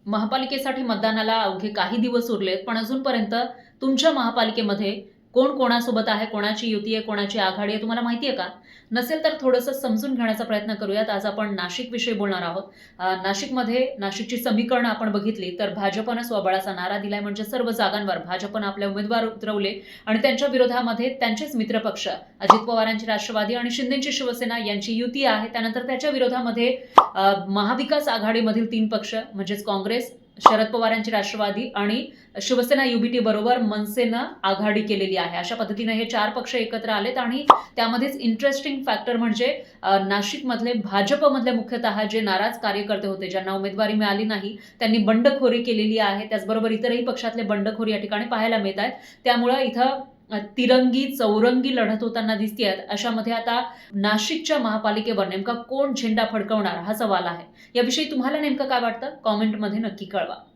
महापालिकेसाठी मतदानाला अवघे काही दिवस उरलेत, पण अजूनपर्यंत तुमच्या महापालिकेमध्ये कोण कोणासोबत आहे, कोणाची युती आहे, कोणाची आघाडी आहे, तुम्हाला माहिती आहे का? नसेल तर थोडंसं समजून घेण्याचा प्रयत्न करूयात. आज आपण नाशिकविषयी बोलणार आहोत. नाशिकमध्ये नाशिकची समीकरणं आपण बघितली तर भाजपनं स्वबळाचा नारा दिलाय, म्हणजे सर्व जागांवर भाजपनं आपले उमेदवार उतरवले आणि त्यांच्या विरोधामध्ये त्यांचेच मित्रपक्ष अजित पवारांची राष्ट्रवादी आणि शिंदेची शिवसेना यांची युती आहे. त्यानंतर त्याच्या विरोधामध्ये महाविकास आघाडीमधील 3 पक्ष म्हणजेच काँग्रेस, शरद पवारांची राष्ट्रवादी आणि शिवसेना युबीटी बरोबर मनसेनं आघाडी केलेली आहे. अशा पद्धतीने हे 4 पक्ष एकत्र आलेत आणि त्यामध्येच इंटरेस्टिंग फॅक्टर म्हणजे नाशिकमधले भाजपमधले मुख्यतः जे नाराज कार्यकर्ते होते, ज्यांना उमेदवारी मिळाली नाही, त्यांनी बंडखोरी केलेली आहे. त्याचबरोबर इतरही पक्षातले बंडखोरी या ठिकाणी पाहायला मिळत आहेत. त्यामुळे इथं तिरंगी चौरंगी लढत होताना दिसतेय. अशामध्ये आता नाशिकच्या महापालिकेवर नेमका कोण झेंडा फडकवणार हा सवाल आहे. याविषयी तुम्हाला नेमकं काय वाटतं? कॉमेंटमध्ये नक्की कळवा.